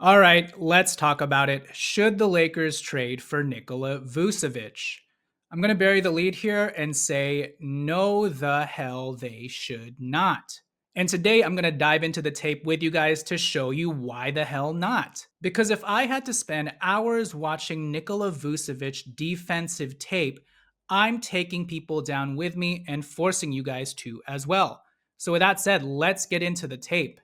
All right, let's talk about it. Should the Lakers trade for Nikola Vucevic? I'm going to bury the lead here and say, no, the hell they should not. And today I'm going to dive into the tape with you guys to show you why the hell not. Because if I had to spend hours watching Nikola Vucevic defensive tape, I'm taking people down with me and forcing you guys to as well. So, with that said, let's get into the tape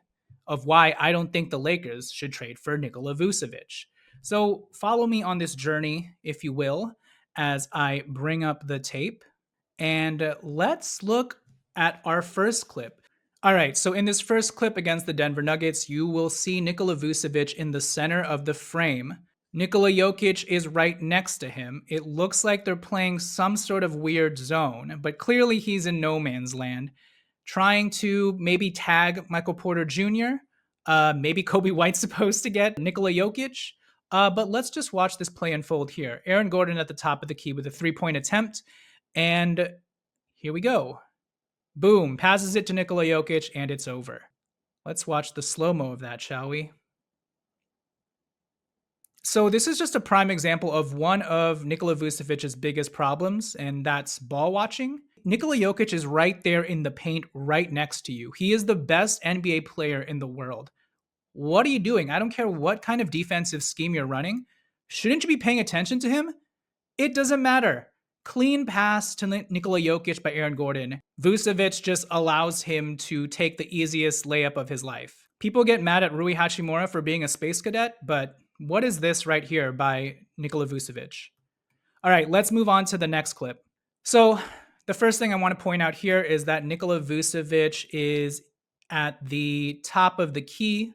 of why I don't think the Lakers should trade for Nikola Vucevic. So follow me on this journey, if you will, as I bring up the tape. And let's look at our first clip. All right, so in this first clip against the Denver Nuggets, you will see Nikola Vucevic in the center of the frame. Nikola Jokic is right next to him. It looks like they're playing some sort of weird zone, but clearly he's in no man's land, trying to maybe tag Michael Porter Jr. Maybe Kobe White's supposed to get Nikola Jokic. But let's just watch this play unfold here. Aaron Gordon at the top of the key with a three-point attempt. And here we go. Boom, passes it to Nikola Jokic, and it's over. Let's watch the slow-mo of that, shall we? So this is just a prime example of one of Nikola Vucevic's biggest problems, and that's ball watching. Nikola Jokic is right there in the paint right next to you. He is the best NBA player in the world. What are you doing? I don't care what kind of defensive scheme you're running. Shouldn't you be paying attention to him? It doesn't matter. Clean pass to Nikola Jokic by Aaron Gordon. Vucevic just allows him to take the easiest layup of his life. People get mad at Rui Hachimura for being a space cadet, but what is this right here by Nikola Vucevic? All right, let's move on to the next clip. So the first thing I want to point out here is that Nikola Vucevic is at the top of the key,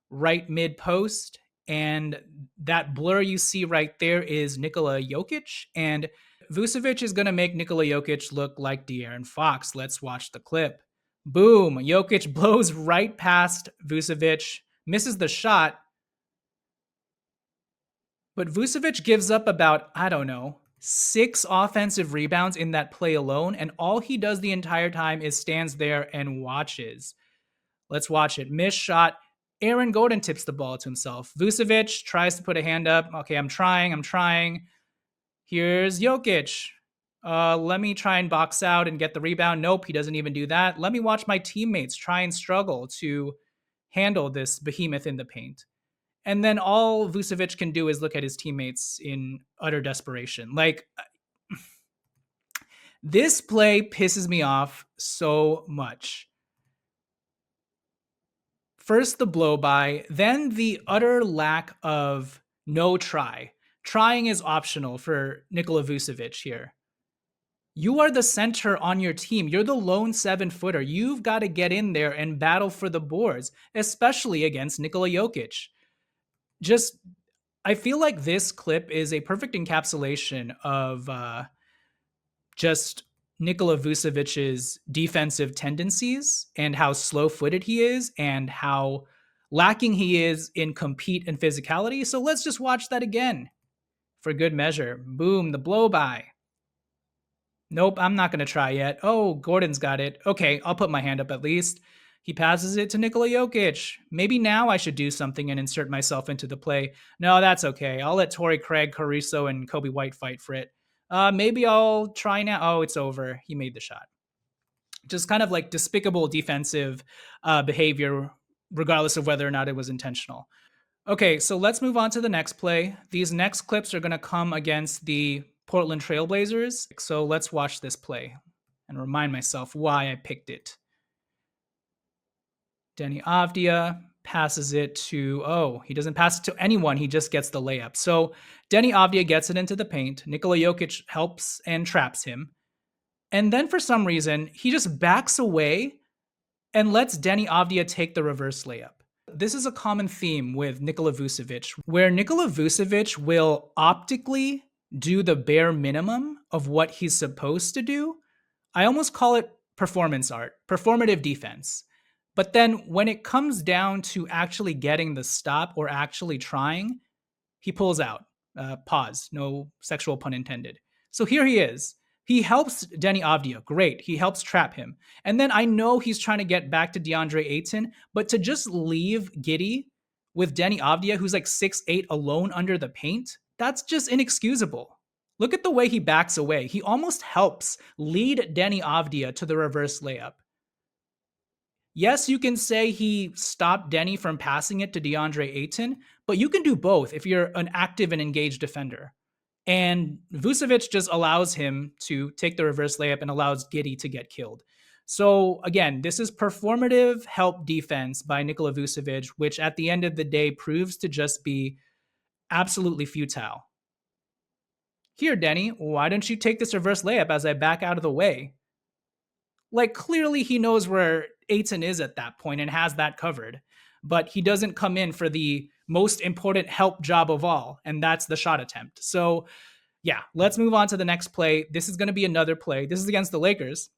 right mid post, and that blur you see right there is Nikola Jokic, and Vucevic is going to make Nikola Jokic look like De'Aaron Fox. Let's watch the clip. Boom, Jokic blows right past Vucevic, misses the shot, but Vucevic gives up about, I don't know, 6 offensive rebounds in that play alone, and all he does the entire time is stands there and watches. Let's watch it. Missed shot. Aaron Gordon tips the ball to himself. Vucevic tries to put a hand up. Okay, I'm trying. Here's Jokic. Let me try and box out and get the rebound. Nope, he doesn't even do that. Let me watch my teammates try and struggle to handle this behemoth in the paint. And then all Vucevic can do is look at his teammates in utter desperation. Like, this play pisses me off so much. First, the blow by, then the utter lack of no try. Trying is optional for Nikola Vucevic here. You are the center on your team. You're the lone 7-footer. You've got to get in there and battle for the boards, especially against Nikola Jokic. Just, I feel like this clip is a perfect encapsulation of just Nikola Vucevic's defensive tendencies and how slow-footed he is and how lacking he is in compete and physicality. So let's just watch that again for good measure. Boom, the blow-by. Nope, I'm not going to try yet. Oh, Gordon's got it. Okay, I'll put my hand up at least. He passes it to Nikola Jokic. Maybe now I should do something and insert myself into the play. No, that's okay. I'll let Torrey Craig, Caruso, and Kobe White fight for it. Maybe I'll try now. Oh, it's over. He made the shot. Just kind of like despicable defensive behavior, regardless of whether or not it was intentional. Okay, so let's move on to the next play. These next clips are going to come against the Portland Trailblazers. So let's watch this play and remind myself why I picked it. Deni Avdija passes it to, he doesn't pass it to anyone. He just gets the layup. So Deni Avdija gets it into the paint. Nikola Jokic helps and traps him. And then for some reason, he just backs away and lets Deni Avdija take the reverse layup. This is a common theme with Nikola Vucevic, where Nikola Vucevic will optically do the bare minimum of what he's supposed to do. I almost call it performance art, performative defense. But then when it comes down to actually getting the stop or actually trying, he pulls out. Pause, no sexual pun intended. So here he is. He helps Deni Avdija. Great. He helps trap him. And then I know he's trying to get back to DeAndre Ayton, but to just leave Giddey with Denny Avdia, who's like 6'8", alone under the paint. That's just inexcusable. Look at the way he backs away. He almost helps lead Denny Avdia to the reverse layup. Yes, you can say he stopped Denny from passing it to DeAndre Ayton, but you can do both if you're an active and engaged defender. And Vucevic just allows him to take the reverse layup and allows Giddey to get killed. So again, this is performative help defense by Nikola Vucevic, which at the end of the day proves to just be absolutely futile. Here, Denny, why don't you take this reverse layup as I back out of the way? Like, clearly he knows where Ayton is at that point and has that covered, but he doesn't come in for the most important help job of all, and that's the shot attempt. So, yeah, let's move on to the next play. This is going to be another play. This is against the Lakers.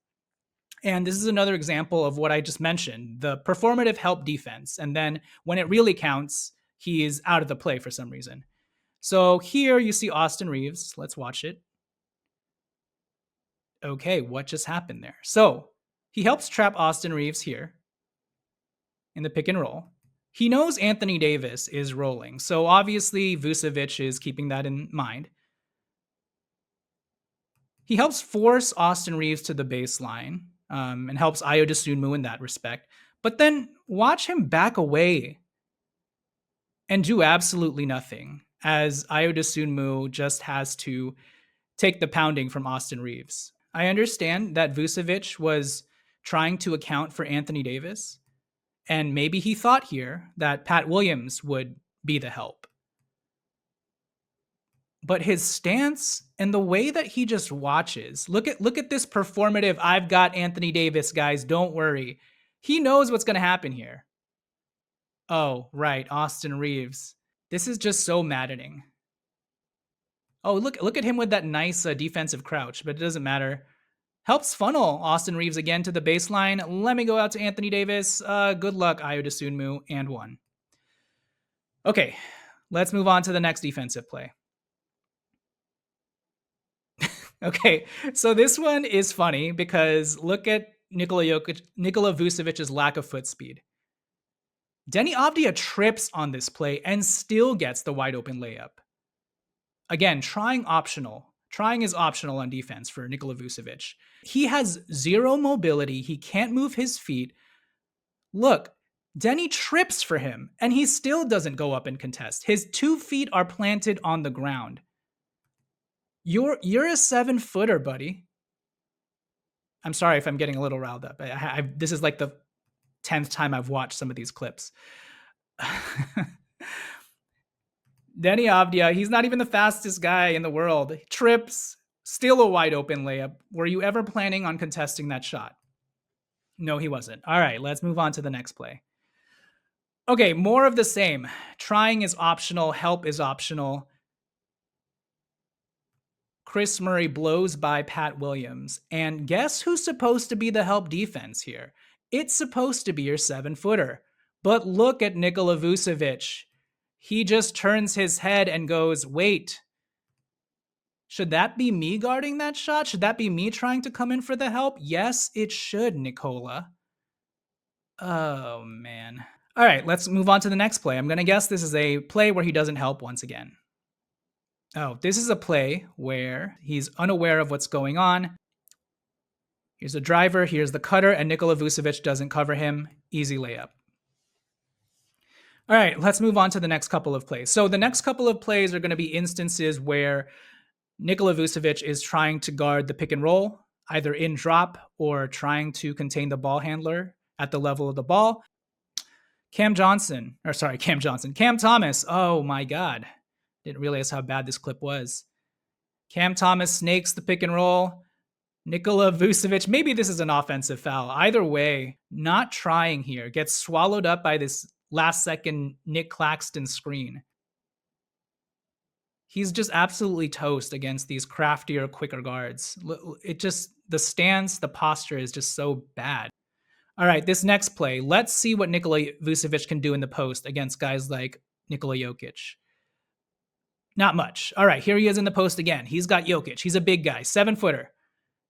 And this is another example of what I just mentioned, the performative help defense. And then when it really counts, he is out of the play for some reason. So here you see Austin Reaves. Let's watch it. Okay, what just happened there? So he helps trap Austin Reaves here in the pick and roll. He knows Anthony Davis is rolling. So obviously Vucevic is keeping that in mind. He helps force Austin Reaves to the baseline and helps Ayo Dosunmu in that respect. But then watch him back away and do absolutely nothing as Ayo Dosunmu just has to take the pounding from Austin Reaves. I understand that Vucevic was trying to account for Anthony Davis, and maybe he thought here that Pat Williams would be the help. But his stance and the way that he just watches, look at this performative, I've got Anthony Davis, guys, don't worry. He knows what's going to happen here. Oh, right, Austin Reaves. This is just so maddening. Oh, look at him with that nice defensive crouch, but it doesn't matter. Helps funnel Austin Reaves again to the baseline. Let me go out to Anthony Davis. Good luck, Ayo Dosunmu, and one. Okay, let's move on to the next defensive play. Okay, so this one is funny because look at Nikola Vucevic's lack of foot speed. Denny Avdia trips on this play and still gets the wide open layup. Again, trying is optional on defense for Nikola Vucevic. He has zero mobility. He can't move his feet. Look, Denny trips for him, and he still doesn't go up and contest. His 2 feet are planted on the ground. You're a 7-footer, buddy. I'm sorry if I'm getting a little riled up. This is like the 10th time I've watched some of these clips. Denny Avdia, he's not even the fastest guy in the world. Trips, still a wide open layup. Were you ever planning on contesting that shot? No, he wasn't. All right, let's move on to the next play. Okay, more of the same. Trying is optional. Help is optional. Chris Murray blows by Pat Williams. And guess who's supposed to be the help defense here? It's supposed to be your 7-footer. But look at Nikola Vucevic. He just turns his head and goes, wait, should that be me guarding that shot? Should that be me trying to come in for the help? Yes, it should, Nikola. Oh, man. All right, let's move on to the next play. I'm going to guess this is a play where he doesn't help once again. Oh, this is a play where he's unaware of what's going on. Here's the driver, here's the cutter, and Nikola Vucevic doesn't cover him. Easy layup. All right, let's move on to the next couple of plays. So the next couple of plays are going to be instances where Nikola Vucevic is trying to guard the pick and roll, either in drop or trying to contain the ball handler at the level of the ball. Cam Thomas. Oh my God. Didn't realize how bad this clip was. Cam Thomas snakes the pick and roll. Nikola Vucevic, maybe this is an offensive foul. Either way, not trying here. Gets swallowed up by this last second Nick Claxton screen. He's just absolutely toast against these craftier, quicker guards. The stance, the posture is just so bad. All right, this next play, let's see what Nikola Vucevic can do in the post against guys like Nikola Jokic. Not much. All right, here he is in the post again. He's got Jokic. He's a big guy, 7-footer.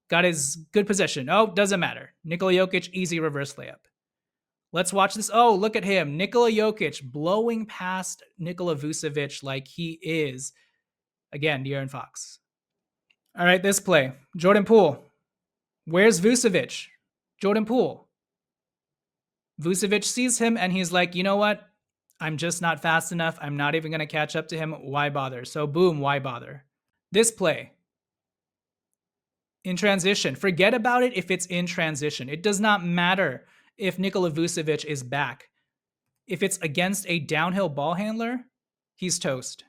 Got his good position. Oh, doesn't matter. Nikola Jokic, easy reverse layup. Let's watch this. Oh, look at him. Nikola Jokic blowing past Nikola Vucevic like he is, again, De'Aaron Fox. All right, this play. Jordan Poole. Where's Vucevic? Jordan Poole. Vucevic sees him and he's like, you know what? I'm just not fast enough. I'm not even going to catch up to him. Why bother? So, boom, why bother? This play. In transition. Forget about it if it's in transition. It does not matter if Nikola Vucevic is back. If it's against a downhill ball handler, he's toast.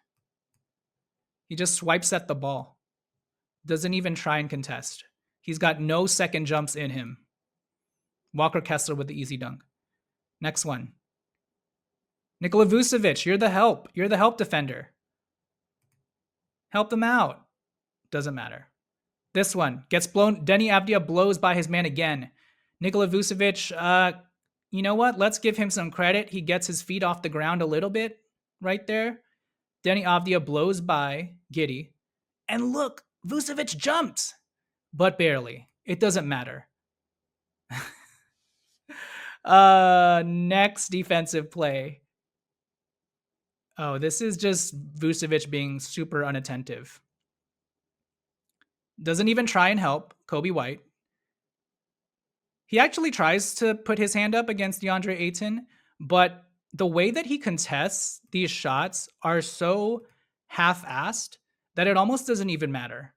He just swipes at the ball. Doesn't even try and contest. He's got no second jumps in him. Walker Kessler with the easy dunk. Next one. Nikola Vucevic, you're the help. You're the help defender. Help them out. Doesn't matter. This one gets blown. Denny Avdia blows by his man again. Nikola Vucevic, you know what? Let's give him some credit. He gets his feet off the ground a little bit right there. Denny Avdia blows by Giddey. And look, Vucevic jumped, but barely. It doesn't matter. Next defensive play. Oh, this is just Vucevic being super unattentive. Doesn't even try and help Kobe White. He actually tries to put his hand up against DeAndre Ayton, but the way that he contests these shots are so half-assed that it almost doesn't even matter.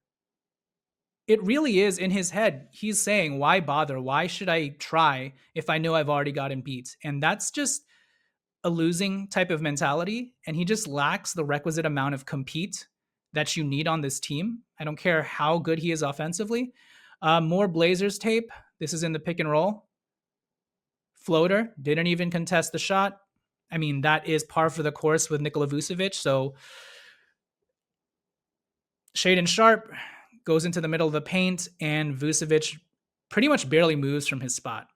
It really is in his head. He's saying, why bother? Why should I try if I know I've already gotten beat? And that's just a losing type of mentality. And he just lacks the requisite amount of compete that you need on this team. I don't care how good he is offensively. More Blazers tape. This is in the pick and roll. Floater. Didn't even contest the shot. I mean, that is par for the course with Nikola Vucevic. So Shaedon Sharpe goes into the middle of the paint, and Vucevic pretty much barely moves from his spot.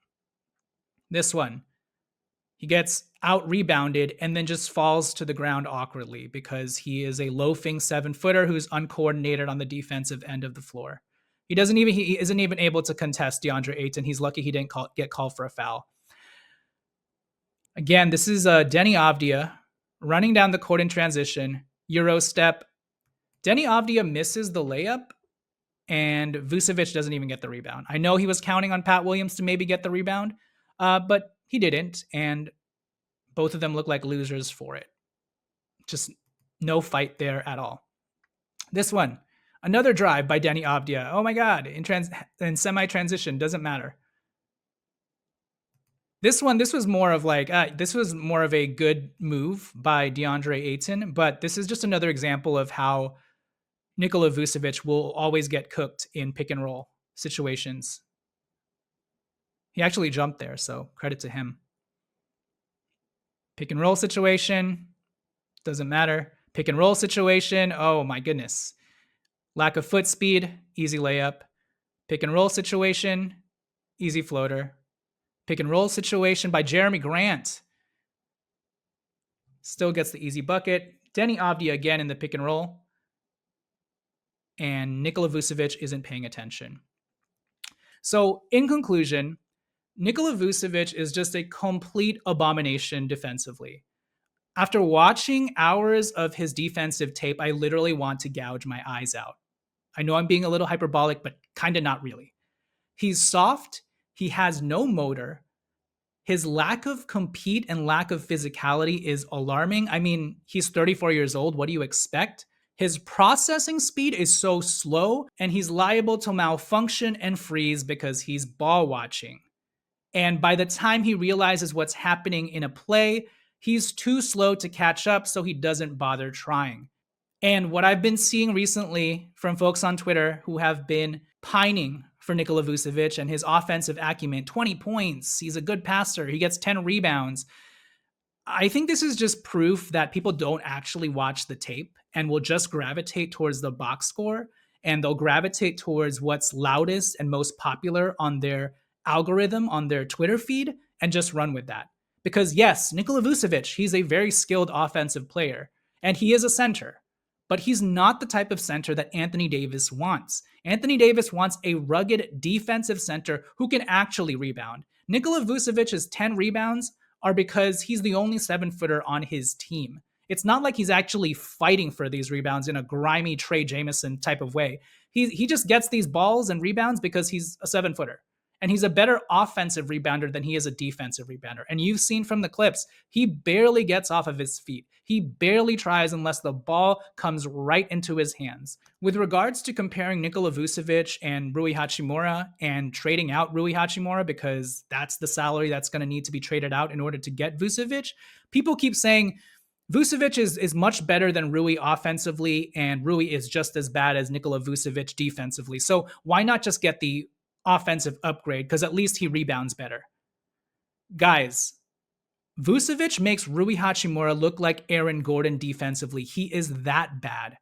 This one, he gets out-rebounded and then just falls to the ground awkwardly because he is a loafing 7-footer who's uncoordinated on the defensive end of the floor. He isn't even able to contest DeAndre Ayton. He's lucky he didn't get called for a foul. Again, this is Denny Avdia running down the court in transition, Euro step. Denny Avdia misses the layup, and Vucevic doesn't even get the rebound. I know he was counting on Pat Williams to maybe get the rebound, but he didn't, and both of them look like losers for it. Just no fight there at all. This one, another drive by Denny Avdia. Oh my God, in semi-transition, doesn't matter. This was more of a good move by DeAndre Ayton, but this is just another example of how Nikola Vucevic will always get cooked in pick and roll situations. He actually jumped there, so credit to him. Pick and roll situation, doesn't matter. Pick and roll situation, oh my goodness. Lack of foot speed, easy layup. Pick and roll situation, easy floater. Pick and roll situation by Jeremy Grant. Still gets the easy bucket. Denny Avdia again in the pick and roll. And Nikola Vucevic isn't paying attention. So in conclusion, Nikola Vucevic is just a complete abomination defensively. After watching hours of his defensive tape, I literally want to gouge my eyes out. I know I'm being a little hyperbolic, but kind of not really. He's soft. He has no motor. His lack of compete and lack of physicality is alarming. I mean, he's 34 years old. What do you expect? His processing speed is so slow, and he's liable to malfunction and freeze because he's ball watching. And by the time he realizes what's happening in a play, he's too slow to catch up, so he doesn't bother trying. And what I've been seeing recently from folks on Twitter who have been pining for Nikola Vucevic and his offensive acumen, 20 points, he's a good passer, he gets 10 rebounds. I think this is just proof that people don't actually watch the tape and will just gravitate towards the box score, and they'll gravitate towards what's loudest and most popular on their algorithm, on their Twitter feed, and just run with that. Because yes, Nikola Vucevic, he's a very skilled offensive player, and he is a center, but he's not the type of center that Anthony Davis wants. Anthony Davis wants a rugged defensive center who can actually rebound, Nikola Vucevic's 10 rebounds are because he's the only 7-footer on his team. It's not like he's actually fighting for these rebounds in a grimy Trey Jameson type of way. He just gets these balls and rebounds because he's a 7-footer. And he's a better offensive rebounder than he is a defensive rebounder. And you've seen from the clips, he barely gets off of his feet. He barely tries unless the ball comes right into his hands. With regards to comparing Nikola Vucevic and Rui Hachimura and trading out Rui Hachimura because that's the salary that's going to need to be traded out in order to get Vucevic, people keep saying Vucevic is much better than Rui offensively, and Rui is just as bad as Nikola Vucevic defensively. So why not just get the offensive upgrade, because at least he rebounds better? Guys, Vucevic makes Rui Hachimura look like Aaron Gordon defensively. He is that bad.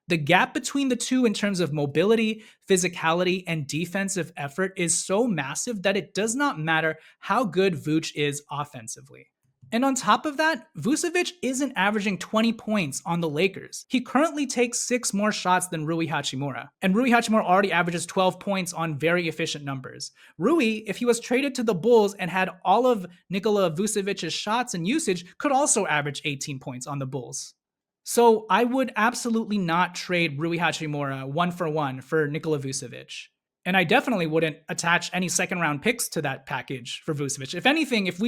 The gap between the two in terms of mobility, physicality, and defensive effort is so massive that it does not matter how good Vooch is offensively. And on top of that, Vucevic isn't averaging 20 points on the Lakers. He currently takes 6 more shots than Rui Hachimura. And Rui Hachimura already averages 12 points on very efficient numbers. Rui, if he was traded to the Bulls and had all of Nikola Vucevic's shots and usage, could also average 18 points on the Bulls. So I would absolutely not trade Rui Hachimura 1-for-1 for Nikola Vucevic. And I definitely wouldn't attach any second-round picks to that package for Vucevic. If anything, if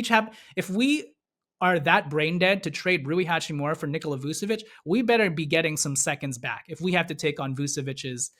we are that brain dead to trade Rui Hachimura for Nikola Vucevic, we better be getting some seconds back if we have to take on Vucevic's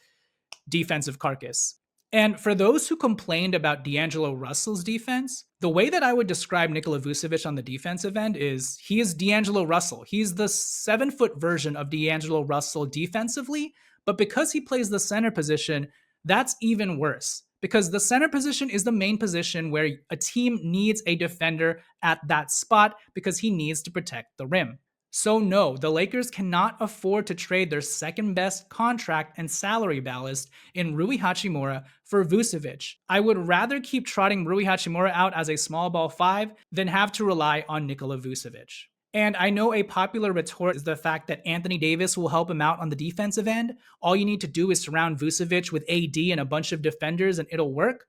defensive carcass. And for those who complained about D'Angelo Russell's defense, the way that I would describe Nikola Vucevic on the defensive end is he is D'Angelo Russell. He's the 7-foot version of D'Angelo Russell defensively, but because he plays the center position, that's even worse. Because the center position is the main position where a team needs a defender at that spot because he needs to protect the rim. So no, the Lakers cannot afford to trade their second best contract and salary ballast in Rui Hachimura for Vucevic. I would rather keep trotting Rui Hachimura out as a small ball 5 than have to rely on Nikola Vucevic. And I know a popular retort is the fact that Anthony Davis will help him out on the defensive end. All you need to do is surround Vucevic with AD and a bunch of defenders and it'll work.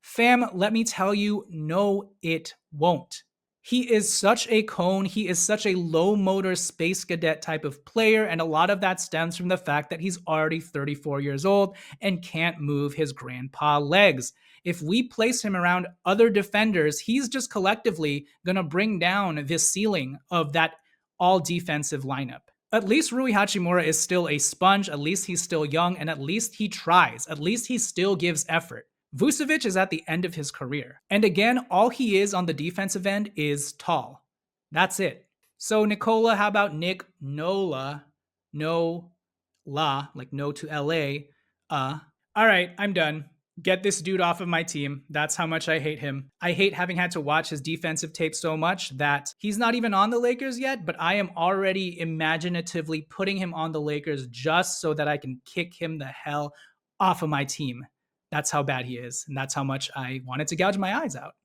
Fam, let me tell you, no, it won't. He is such a cone. He is such a low motor space cadet type of player. And a lot of that stems from the fact that he's already 34 years old and can't move his grandpa legs. If we place him around other defenders, he's just collectively going to bring down this ceiling of that all defensive lineup. At least Rui Hachimura is still a sponge. At least he's still young. And at least he tries. At least he still gives effort. Vucevic is at the end of his career. And again, all he is on the defensive end is tall. That's it. So Nikola, how about Nick Nola? No la, like no to LA. All right, I'm done. Get this dude off of my team. That's how much I hate him. I hate having had to watch his defensive tape so much that he's not even on the Lakers yet, but I am already imaginatively putting him on the Lakers just so that I can kick him the hell off of my team. That's how bad he is, and that's how much I wanted to gouge my eyes out.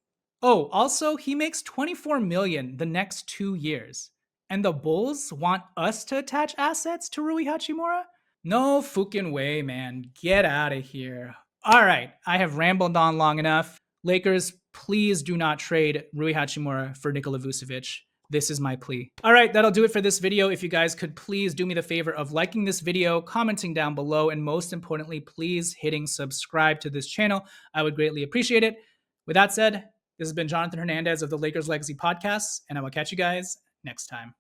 Oh, also, he makes $24 million the next 2 years. And the Bulls want us to attach assets to Rui Hachimura? No fucking way, man. Get out of here. All right, I have rambled on long enough. Lakers, please do not trade Rui Hachimura for Nikola Vucevic. This is my plea. All right, that'll do it for this video. If you guys could please do me the favor of liking this video, commenting down below, and most importantly, please hitting subscribe to this channel. I would greatly appreciate it. With that said, this has been Jonathan Hernandez of the Lakers Legacy Podcast, and I will catch you guys next time.